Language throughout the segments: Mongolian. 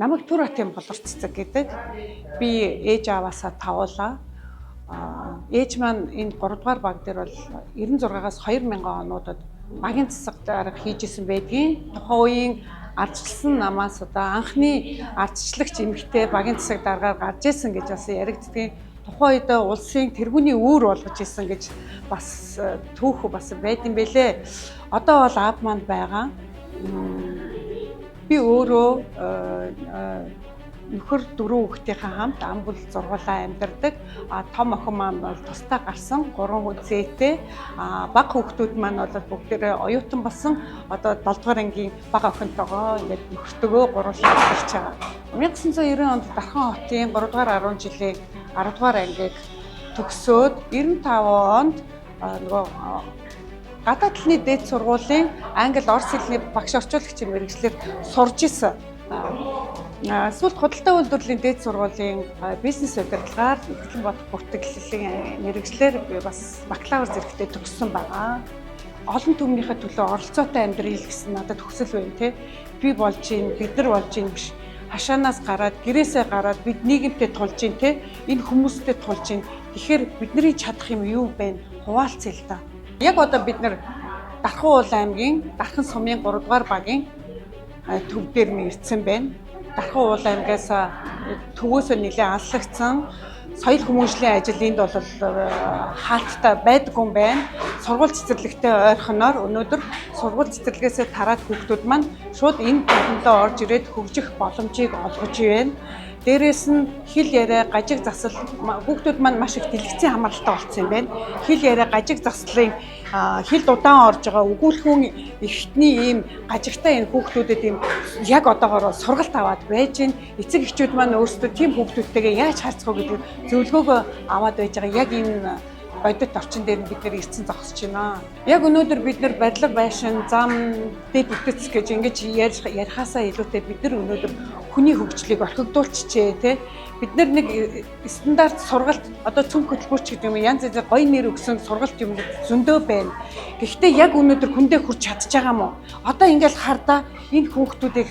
Намайг Түр хотын болор цэцэг гэдэг. Би ээж аваасаа тавуулаа. Ээж маань энэ 3 дугаар баг дээр бол 96-аас 2000 онуудад багийн засаг дарга хийжсэн байдгийн. Тухайн үеийн ардчилсан намаас одоо анхны ардчлагч эмэгтэй багийн засаг даргаар гарч исэн гэж бас яригддаг. Тухайн үед улсын тэргүүний үүр болгож исэн гэж бас түүх бас байд юм бэлээ. Одоо бол аав маань байгаа. Би өөрөө нөхөр 4 хүүхдийнхээ хамт ам бүл зургуулаа амьдардаг. Том охин маань бол тусдаа гарсан 3 зээтэй. Бага хүүхдүүд маань бол бүгдээрээ оюутан болсон. Одоо 7 дугаар ангийн бага охинтойгоо ингээд нөхөртөгөө гурлаа ажиллаж байгаа. 1990 онд Дархан хотын 3 дугаар 10 жилийн 10 дугаар ангийг төгсөөд 95 онд нөгөө гадаад талны дээд сургуулийн англи орос хэлний багш орчуулагчийн мэргэжлэр сурж исэн. Сүүлд худалдаа үйлдвэрлэлийн дээд сургуулийн бизнес удирдлагаар Эрдэнэ бот бүртгэллийн мэргэжлэр би бас бакалавр зэрэгтээ төгссөн байгаа. Олон түмнийхээ төлөө оролцоотой амьдрал гэсэн надад хүсэл байна те. Би болж гин, бид нар болж гин биш. Хашаанаас гараад, гэрээсээ гараад бид нийгэмтэй тулж гин те. Энэ хүмүүстэй тулж гин. Тэгэхээр бидний чадах юм юу вэ? Хуваалцъя л да. Яг одоо бид нэр Дархан уул аймгийн Дархан сумын 3 дугаар багийн төв дээр ирсэн байна. Дархан уул аймгаас төвөөсөө нэлээд алслагдсан соёл хүмүүжлийн ажил энд бол хаалттай байдаггүй юм байна. Сургууль цэцэрлэгтэй ойрхоноор өнөөдөр сургууль цэцэрлэгээс тараад хүүхдүүд маань шууд энэ төвлөрөө орж ирээд хөгжих боломжийг олгож байна. Дээрээс нь хэл яриа, гажиг засал хүүхдүүд маань маш их дэлгэцийн хамааралтай болсон юм байна. Хэл яриа, гажиг заслын хэл удаан орж байгаа өгүүлхэн ихтний ийм гажигтай энэ хүүхдүүдэд ийм яг одоогоор сургалт аваад байж гин. Эцэг эхчүүд маань өөрсдөө тийм хүүхдүүдтэйгээ яаж харьцах вэ гэдэг зөвлөгөөгөө аваад байж байгаа. Яг энэ бодит орчин дээр бид нэр ирсэн зогсож байна. Яг өнөөдөр бид нар барилга байшин, зам, дэд бүтэц гэж ингэж ярихаасаа илүүтэй бид нар өнөөдөр хүний хөгжлийг орхигдуулчихжээ тий. Бид нар нэг стандарт сургалт одоо цөм хөтөлбөрч гэдэг юм янз янзаар гоё нэр өгсөн сургалт юм зөндөө байна. Гэхдээ яг өнөөдөр хүндээ хүрч чадж байгаа мó? Одоо ингээл хардаа энэ хүүхдүүдийг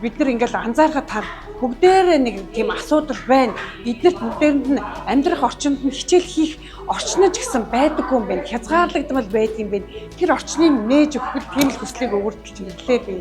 бид нар ингээл анзаархад тар бүгдээрээ нэг тийм асуудал байна. Эднэрт бүгдээрэнд нь амьдрах орчинд нь хичээл хийх орчин ч гэсэн байдаггүй юм байна. Хязгаарлагдмал байдаг юм байна. Тэр орчныг нээж өгөх тийм л хүслийг өгөрдөлж ирлээ би.